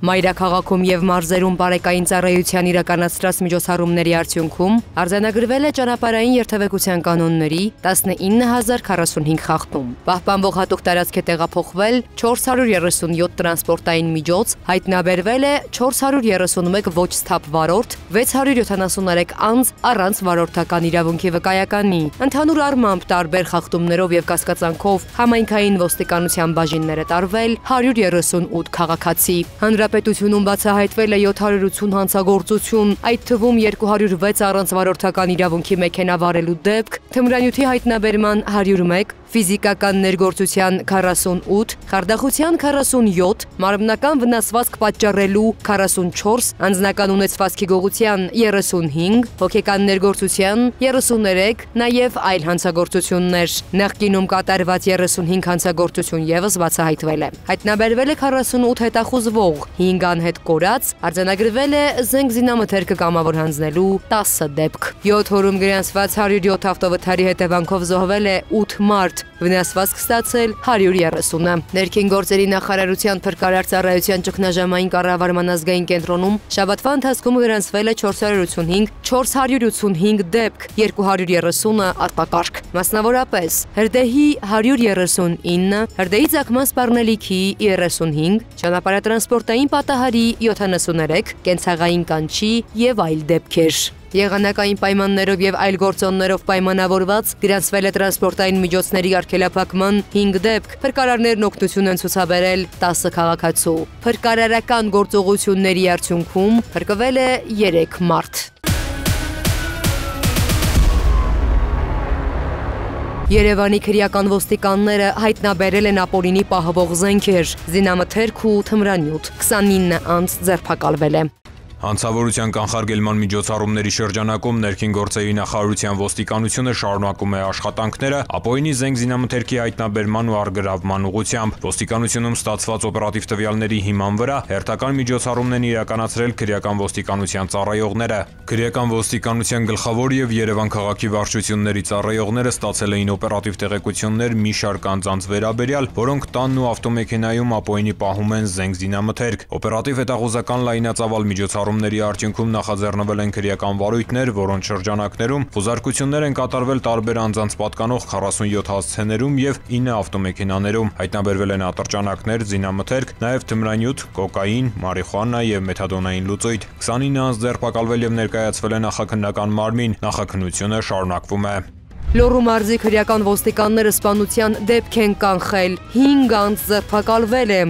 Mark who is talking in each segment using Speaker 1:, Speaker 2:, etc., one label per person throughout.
Speaker 1: Մայրաքաղաքում եւ մարզերում բարեկային ծառայության իրականացրած միջոցառումների արդյունքում արձանագրվել է ճանապարհային երթևեկության կանոնների 19045 խախտում։ Պահպանվող հատուկ տարածք է տեղափոխվել 437 տրանսպորտային միջոց, հայտնաբերվել է 431 ոչ սթափ վարորդ, 673 անձ առանց վարորդական իրավունքի վկայականի։ Ընդհանուր առմամբ տարբեր խախտումներով եւ կասկածանքով համայնքային ոստիկանության բաժիններ է տարվել 138 քաղաքացի։ Հանրապետությունում բացահայտվել է 780 հանցագործություն, այդ թվում 206 առանց վարորդական իրավունքի մեքենա վարելու դեպք, թմրանյութի հայտնաբերման 101, ֆիզիկական ներգործության 48, խարդախության 47, մարմնական վնասվածք պատճառելու 44, անձնական ունեցվածքի գողության 35, հոգեկան ներգործության 33, նաև այլ հանցագործություններ։ Նախկինում կատարված 35 հանցագործություն եւս բացահայտվել է։ Հայտնաբերվել է 48 հետախուզվող, 5 անհետ կորած, արձանագրվել է զենք զինամթերքը կամավոր հանձնելու 10 դեպք։ 7 օրում գրանցված 107 ավտովթարի հետևանքով զոհվել է 8 մարդ, վնասվածք ստացել 130-ը։ Ներքին գործերի նախարարության փրկարար ծառայության ճգնաժամային կառավարման ազգային կենտրոնում շաբաթվա ընթացքում գրանցվել է 485 դեպք, 230-ը արտակարգ։ Մասնավորապես հրդեհի 139, հրդեհի ծագման սպառնելիքի 35, ճանապարհատրանսպորտային պատահարի 73, կենցաղային կանչի եւ այլ դեպքեր։ Եղանակային պայմաններով եւ այլ գործոններով պայմանավորված գրանցվել է տրանսպորտային միջոցների արգելափակման 5 դեպք։ Փրկարարներն օգնություն են ցուցաբերել 10 քաղաքացու։ Փրկարարական գործողությունների արդյունքում փրկվել է 3 մարդ։ Երևանի քրեական ոստիկանները հայտնաբերել են ապօրինի պահվող զենքեր, զինամթերք ու թմրանյութ, 29 անձ ձերբակալվել է։
Speaker 2: Հանցավորության կանխարգելման միջոցառումների շրջանակում ներքին գործերի նախարարության ոստիկանությունը շարունակում է աշխատանքները ապօրինի զենք զինամթերքի հայտնաբերման ու առգրավման ուղղությամբ։ Ոստիկանությունում ստացված օպերատիվ տվյալների հիման վրա հերթական միջոցառումներ են իրականացրել քրեական ոստիկանության ծառայողները։ Քրեական ոստիկանության գլխավոր եւ Երևան քաղաքի վարչությունների ծառայողները ստացել էին օպերատիվ տեղեկություններ մի շարք անձանց վերաբերյալ, որոնք տանն ու ավտոմեքենայում ապօրինի պահում են զենք զինամթերք։ Օպերատիվ հետախուզական լայնածավալ միջոցառումների արդյունքում նախաձեռնվել են քրեական վարույթներ, որոնց շրջանակներում խուզարկություններ են կատարվել տարբեր անձանց պատկանող 47 հասցեներում եւ 9 ավտոմեքենաներում։ Հայտնաբերվել են ատրճանակներ, զինամթերք, նաեւ թմրանյութ, կոկային, մարիխուանա եւ մեթադոնային լուծույթ։ 29 անձ ձերբակալվել եւ ներկայացվել է նախաքննական մարմին։ Նախաքննությունը շարունակվում է։
Speaker 1: Լոռու մարզի քրեական ոստիկանները սպանության դեպք են կանխել, 5 անձ ձերբակալվել է։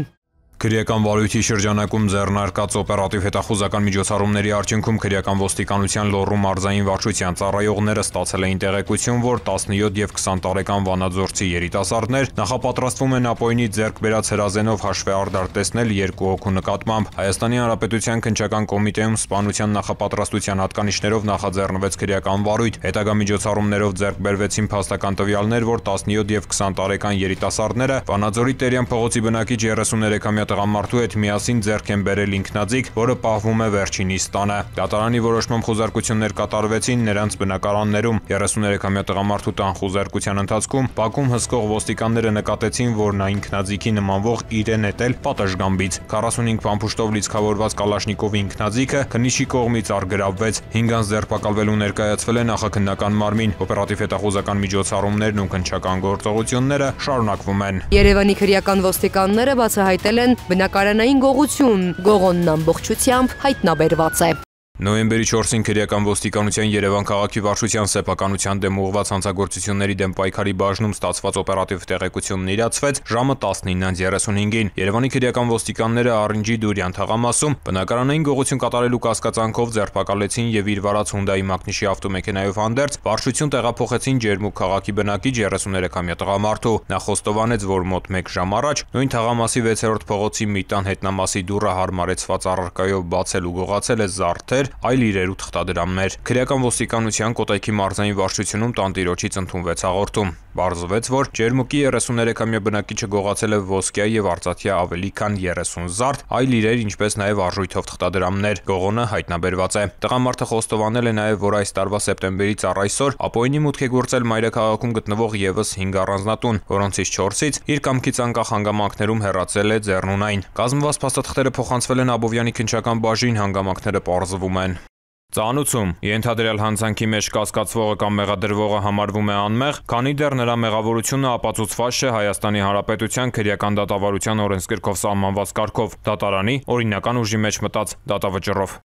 Speaker 2: Քրեական վարույթի շրջանակում ձեռնարկած օպերատիվ հետախուզական միջոցառումների արդյունքում քրեական ոստիկանության Լոռու մարզային վարչության ծառայողները ստացել էին տեղեկություն, որ 17 եւ 20 տարեկան վանաձորցի երիտասարդներ նախապատրաստվում են ապօրինի ձեռք բերած հրազենով հաշվի արդար տեսնել 2 հոգու նկատմամբ։ Հայաստանի Հանրապետության քննչական կոմիտեում սպանության նախապատրաստության հատկանիշներով նախաձեռնվեց քրեական վարույթ։ Հետագա միջոցառումներով ձեռք բերվեցին փաստական տվյալներ, որ 17 եւ 20 տարեկան երիտասարդները Վանաձորի Տերյան փողոցի բնակիչ 33-ամյա տղամարդու հետ միասին ձեռք են բերել ինքնաձիգ, որը պահվում է վերջինիս տանը։ Դատարանի որոշմամբ խուզարկություններ կատարվեցին նրանց բնակարաններում։ 33-ամյա տղամարդու տան խուզարկության ընթացքում Բաքում հսկող ոստիկանները նկատեցին, որ նա ինքնաձիգի նմանվող իր է նետել պատշգամբից։ 45 փամփուշտով լիցքավորված կալաշնիկովի ինքնաձիգը քննիչի կողմից առգրավվեց։ 5 անձ ձերբակալվել ու ներկայացվել է նախաքննական մարմին։ Օպերատիվ հետախուզական միջոցառումներն ու քննչական գործողությունները շարունակվում են։
Speaker 1: Երևանի քրեական ոստիկանները բացահայտել են բնակարանային գողություն, գողոնն ամբողջությամբ հայտնաբերված է։
Speaker 2: Նոյեմբերի 4-ին քրեական ոստիկանության Երևան քաղաքի վարչության սեփականության դեմ ուղղված հանցագործությունների դեմ պայքարի բաժնում ստացված օպերատիվ տեղեկությունն իրացվեց ժամը 19:35-ին։ Երևանի քրեական ոստիկանները Արինջի Դուրյան թաղամասում բնակարանային գողություն կատարելու կասկածանքով ձերբակալեցին եւ իր վարած Hyundai Մակնիշի ավտոմեքենայով հանդերձ վարչություն տեղափոխեցին Ջերմուկ քաղաքի բնակիչ 33-ամյա տղամարդու։ Նա խոստովանեց, որ մոտ 1 ժամ առաջ նույն թաղամասի 6-րդ փողոցի մի տան հետնամասի դուռը հարմարեցված առարկայով բացել ու գողացել է զարդեր թղթեր, այլ իրեր ու թղթադրամներ։ Քրեական ոստիկանության Կոտայքի մարզային վարչությունում տանտիրոջից ընդունվեց հաղորդում։ Պարզվեց, որ Ջերմուկի 33-ամյա բնակիչը գողացել է ոսկյա եւ արծաթյա ավելի քան 30 զարդ, այլ իրեր, ինչպես նաեւ արժույթով թղթադրամներ։ Գողոնը հայտնաբերված է։ Տղամարդը խոստովանել է նաեւ, որ այս տարվա սեպտեմբերից առ այսօր ապօրինի մուտք է գործել մայրաքաղաքում գտնվող եւս 5 առանձնատուն, որոնցից 4-ից իր կամքից անկախ հանգամանքներում հեռացել է ձեռնունայն։ Կազմված փաստաթղթերը փոխանցվել են Աբովյանի քննչական բաժին, հանգամանքները պարզվում են։ Ծանուցում ենթադրյալ հանցանքի մեջ կասկածվողը կամ մեղադրվողը համարվում է անմեղ, քանի դեռ նրա մեղավորությունը ապացուցված չէ Հայաստանի Հանրապետության քրեական դատավարության օրենսգրքով սահմանված կարգով, դատարանի օրինական ուժի մեջ մտած դատավճռով։